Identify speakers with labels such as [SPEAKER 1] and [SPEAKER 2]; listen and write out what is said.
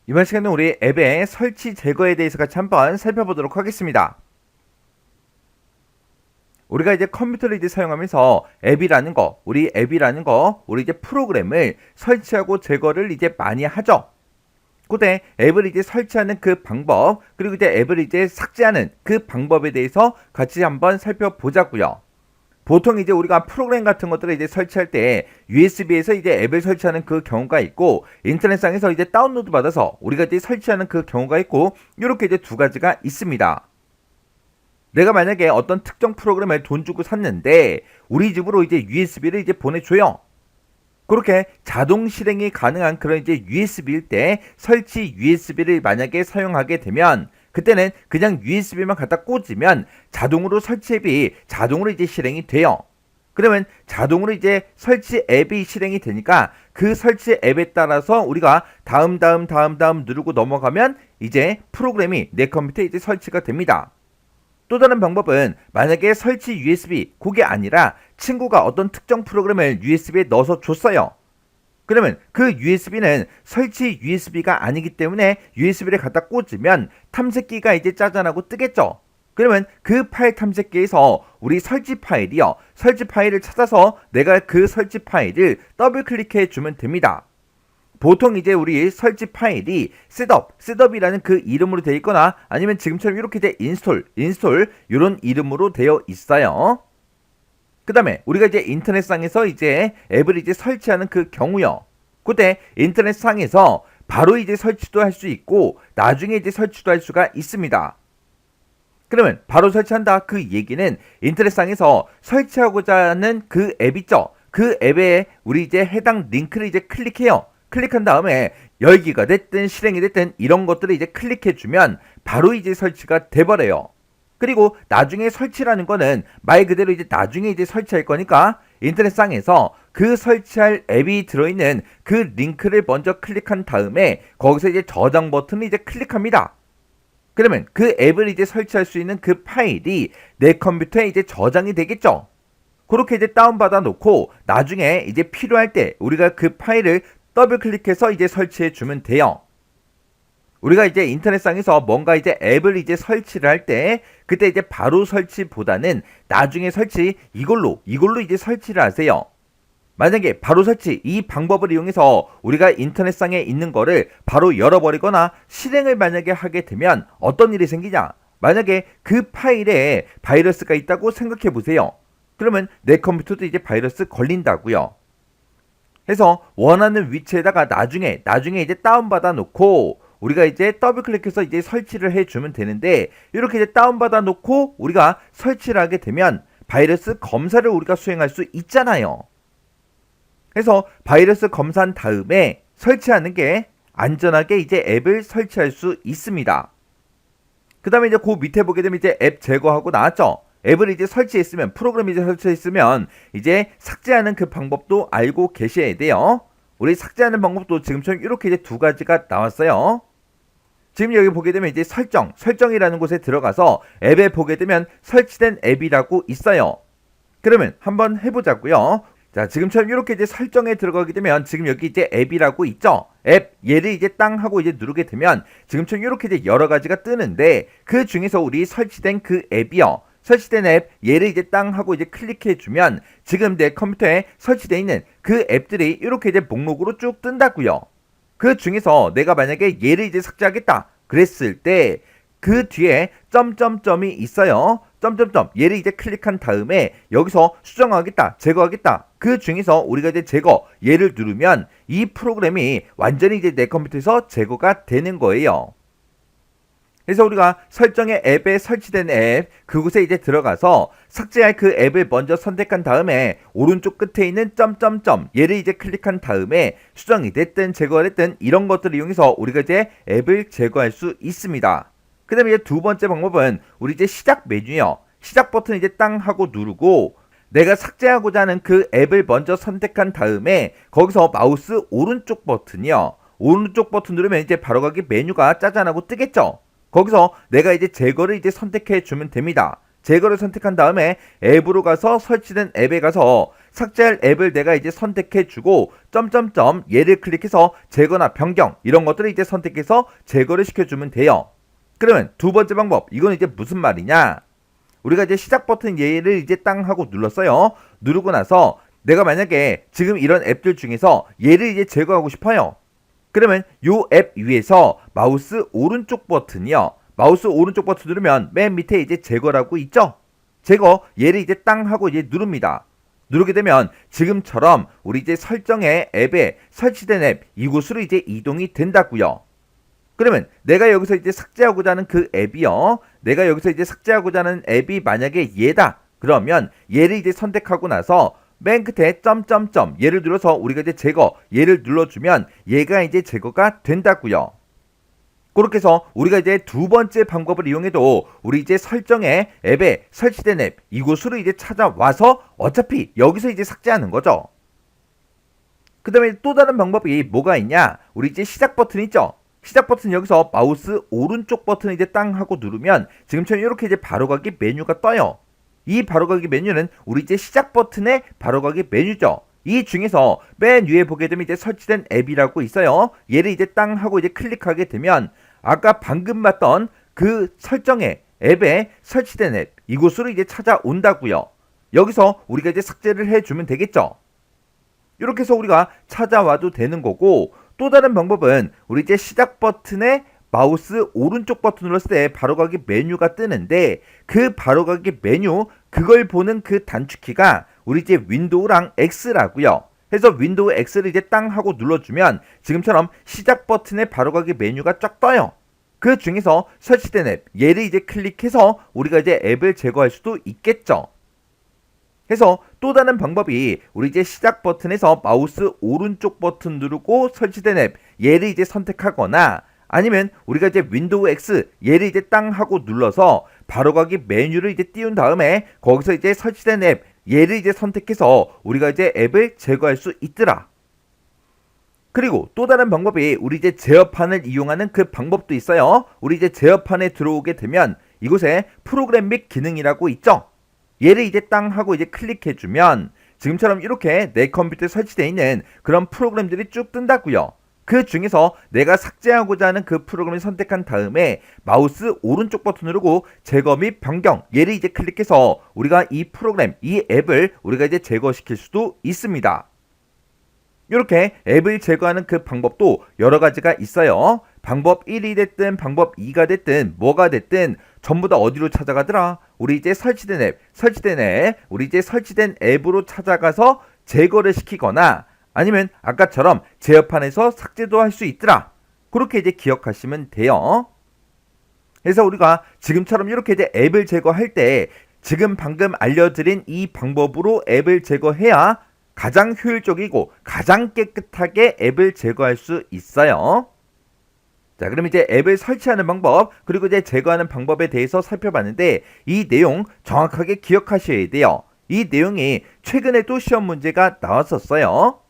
[SPEAKER 1] 이번 시간에 우리 앱의 설치 제거에 대해서 같이 한번 살펴보도록 하겠습니다. 우리가 이제 컴퓨터를 이제 사용하면서 우리 이제 프로그램을 설치하고 제거를 이제 많이 하죠. 그때 앱을 이제 설치하는 그 방법, 그리고 이제 앱을 이제 삭제하는 그 방법에 대해서 같이 한번 살펴보자고요. 보통 이제 우리가 프로그램 같은 것들을 이제 설치할 때 USB에서 이제 앱을 설치하는 그 경우가 있고, 인터넷상에서 이제 다운로드 받아서 우리가 이제 설치하는 그 경우가 있고, 이렇게 이제 두 가지가 있습니다. 내가 만약에 어떤 특정 프로그램을 돈 주고 샀는데 우리 집으로 이제 USB를 이제 보내줘요. 그렇게 자동 실행이 가능한 그런 이제 USB일 때 설치 USB를 만약에 사용하게 되면, 그때는 그냥 USB만 갖다 꽂으면 자동으로 설치 앱이 자동으로 이제 실행이 돼요. 그러면 자동으로 이제 설치 앱이 실행이 되니까 그 설치 앱에 따라서 우리가 다음 누르고 넘어가면 이제 프로그램이 내 컴퓨터에 이제 설치가 됩니다. 또 다른 방법은 만약에 설치 USB 그게 아니라 친구가 어떤 특정 프로그램을 USB에 넣어서 줬어요. 그러면 그 USB는 설치 USB가 아니기 때문에 USB를 갖다 꽂으면 탐색기가 이제 짜잔하고 뜨겠죠. 그러면 그 파일 탐색기에서 우리 설치 파일을 찾아서 내가 그 설치 파일을 더블 클릭해 주면 됩니다. 보통 이제 우리 설치 파일이 셋업이라는 그 이름으로 되어 있거나 아니면 지금처럼 이렇게 돼 인스톨 이런 이름으로 되어 있어요. 그 다음에 우리가 이제 인터넷상에서 이제 앱을 이제 설치하는 그 경우요. 그때 인터넷상에서 바로 이제 설치도 할 수 있고 나중에 이제 설치도 할 수가 있습니다. 그러면 바로 설치한다 그 얘기는 인터넷상에서 설치하고자 하는 그 앱 있죠. 그 앱에 우리 이제 해당 링크를 이제 클릭해요. 클릭한 다음에 열기가 됐든 실행이 됐든 이런 것들을 이제 클릭해주면 바로 이제 설치가 돼버려요. 그리고 나중에 설치라는 거는 말 그대로 이제 나중에 이제 설치할 거니까 인터넷상에서 그 설치할 앱이 들어있는 그 링크를 먼저 클릭한 다음에 거기서 이제 저장 버튼을 이제 클릭합니다. 그러면 그 앱을 이제 설치할 수 있는 그 파일이 내 컴퓨터에 이제 저장이 되겠죠. 그렇게 이제 다운받아 놓고 나중에 이제 필요할 때 우리가 그 파일을 더블 클릭해서 이제 설치해 주면 돼요. 우리가 이제 인터넷상에서 뭔가 이제 앱을 이제 설치를 할 때 그때 이제 바로 설치보다는 나중에 설치 이걸로 이제 설치를 하세요. 만약에 바로 설치 이 방법을 이용해서 우리가 인터넷상에 있는 거를 바로 열어버리거나 실행을 만약에 하게 되면 어떤 일이 생기냐? 만약에 그 파일에 바이러스가 있다고 생각해 보세요. 그러면 내 컴퓨터도 이제 바이러스 걸린다고요. 해서 원하는 위치에다가 나중에 이제 다운받아 놓고 우리가 이제 더블 클릭해서 이제 설치를 해주면 되는데, 이렇게 이제 다운받아 놓고 우리가 설치를 하게 되면 바이러스 검사를 우리가 수행할 수 있잖아요. 그래서 바이러스 검사한 다음에 설치하는 게 안전하게 이제 앱을 설치할 수 있습니다. 그 다음에 이제 그 밑에 보게 되면 이제 앱 제거하고 나왔죠. 앱을 이제 설치했으면, 프로그램 이제 설치했으면 이제 삭제하는 그 방법도 알고 계셔야 돼요. 우리 삭제하는 방법도 지금처럼 이렇게 이제 두 가지가 나왔어요. 지금 여기 보게 되면 이제 설정이라는 곳에 들어가서 앱에 보게 되면 설치된 앱이라고 있어요. 그러면 한번 해보자고요. 자, 지금처럼 이렇게 이제 설정에 들어가게 되면 지금 여기 이제 앱이라고 있죠. 앱 얘를 이제 땅 하고 이제 누르게 되면 지금처럼 이렇게 이제 여러 가지가 뜨는데, 그 중에서 우리 설치된 그 앱이요. 설치된 앱 얘를 이제 땅 하고 이제 클릭해 주면 지금 내 컴퓨터에 설치되어 있는 그 앱들이 이렇게 이제 목록으로 쭉 뜬다고요. 그 중에서 내가 만약에 얘를 이제 삭제하겠다 그랬을 때 그 뒤에 점점점이 있어요. 점점점 얘를 이제 클릭한 다음에 여기서 수정하겠다, 제거하겠다. 그 중에서 우리가 이제 제거 얘를 누르면 이 프로그램이 완전히 이제 내 컴퓨터에서 제거가 되는 거예요. 그래서 우리가 설정의 앱에 설치된 앱 그곳에 이제 들어가서 삭제할 그 앱을 먼저 선택한 다음에 오른쪽 끝에 있는 점점점 얘를 이제 클릭한 다음에 수정이 됐든 제거가 됐든 이런 것들을 이용해서 우리가 이제 앱을 제거할 수 있습니다. 그 다음에 이제 두 번째 방법은 우리 이제 시작 메뉴요. 시작 버튼 이제 땅 하고 누르고 내가 삭제하고자 하는 그 앱을 먼저 선택한 다음에 거기서 마우스 오른쪽 버튼이요. 오른쪽 버튼 누르면 이제 바로 가기 메뉴가 짜잔하고 뜨겠죠. 거기서 내가 이제 제거를 이제 선택해 주면 됩니다. 제거를 선택한 다음에 앱으로 가서 설치된 앱에 가서 삭제할 앱을 내가 이제 선택해주고 점점점 얘를 클릭해서 제거나 변경 이런 것들을 이제 선택해서 제거를 시켜주면 돼요. 그러면 두 번째 방법, 이건 이제 무슨 말이냐? 우리가 이제 시작 버튼 얘를 이제 땅 하고 눌렀어요. 누르고 나서 내가 만약에 지금 이런 앱들 중에서 얘를 이제 제거하고 싶어요. 그러면 요 앱 위에서 마우스 오른쪽 버튼이요. 마우스 오른쪽 버튼 누르면 맨 밑에 이제 제거라고 있죠? 제거 얘를 이제 땅 하고 이제 누릅니다. 누르게 되면 지금처럼 우리 이제 설정의 앱에 설치된 앱 이곳으로 이제 이동이 된다고요. 그러면 내가 여기서 이제 삭제하고자 하는 그 앱이요. 내가 여기서 이제 삭제하고자 하는 앱이 만약에 얘다. 그러면 얘를 이제 선택하고 나서 맨 끝에 점점점 얘를 눌러서 우리가 이제 제거 얘를 눌러주면 얘가 이제 제거가 된다고요. 그렇게 해서 우리가 이제 두 번째 방법을 이용해도 우리 이제 설정에 앱에 설치된 앱 이곳으로 이제 찾아와서 어차피 여기서 이제 삭제하는 거죠. 그 다음에 또 다른 방법이 뭐가 있냐? 우리 이제 시작 버튼 있죠? 시작 버튼 여기서 마우스 오른쪽 버튼을 이제 땅 하고 누르면 지금처럼 이렇게 이제 바로가기 메뉴가 떠요. 이 바로가기 메뉴는 우리 이제 시작 버튼의 바로가기 메뉴죠. 이 중에서 맨 위에 보게 되면 이제 설치된 앱이라고 있어요. 얘를 이제 땅 하고 이제 클릭하게 되면 아까 방금 봤던 그 설정의 앱에 설치된 앱 이곳으로 이제 찾아온다고요. 여기서 우리가 이제 삭제를 해주면 되겠죠. 이렇게 해서 우리가 찾아와도 되는 거고, 또 다른 방법은 우리 이제 시작 버튼에 마우스 오른쪽 버튼 눌렀을 때 바로가기 메뉴가 뜨는데 그 바로가기 메뉴 그걸 보는 그 단축키가 우리 이제 윈도우랑 X라고요. 해서 윈도우 X를 이제 땅 하고 눌러주면 지금처럼 시작 버튼에 바로가기 메뉴가 쫙 떠요. 그 중에서 설치된 앱 얘를 이제 클릭해서 우리가 이제 앱을 제거할 수도 있겠죠. 해서 또 다른 방법이 우리 이제 시작 버튼에서 마우스 오른쪽 버튼 누르고 설치된 앱 얘를 이제 선택하거나 아니면 우리가 이제 윈도우 X 얘를 이제 땅 하고 눌러서 바로가기 메뉴를 이제 띄운 다음에 거기서 이제 설치된 앱 얘를 이제 선택해서 우리가 이제 앱을 제거할 수 있더라. 그리고 또 다른 방법이 우리 이제 제어판을 이용하는 그 방법도 있어요. 우리 이제 제어판에 들어오게 되면 이곳에 프로그램 및 기능이라고 있죠. 얘를 이제 땅 하고 이제 클릭해주면 지금처럼 이렇게 내 컴퓨터에 설치되어 있는 그런 프로그램들이 쭉 뜬다고요. 그 중에서 내가 삭제하고자 하는 그 프로그램을 선택한 다음에 마우스 오른쪽 버튼 누르고 제거 및 변경 얘를 이제 클릭해서 우리가 이 프로그램, 이 앱을 우리가 이제 제거시킬 수도 있습니다. 이렇게 앱을 제거하는 그 방법도 여러 가지가 있어요. 방법 1이 됐든 방법 2가 됐든 뭐가 됐든 전부 다 어디로 찾아가더라? 우리 이제 설치된 앱, 우리 이제 설치된 앱으로 찾아가서 제거를 시키거나 아니면 아까처럼 제어판에서 삭제도 할 수 있더라. 그렇게 이제 기억하시면 돼요. 그래서 우리가 지금처럼 이렇게 이제 앱을 제거할 때 지금 방금 알려드린 이 방법으로 앱을 제거해야 가장 효율적이고 가장 깨끗하게 앱을 제거할 수 있어요. 자, 그럼 이제 앱을 설치하는 방법 그리고 이제 제거하는 방법에 대해서 살펴봤는데 이 내용 정확하게 기억하셔야 돼요. 이 내용이 최근에도 시험 문제가 나왔었어요.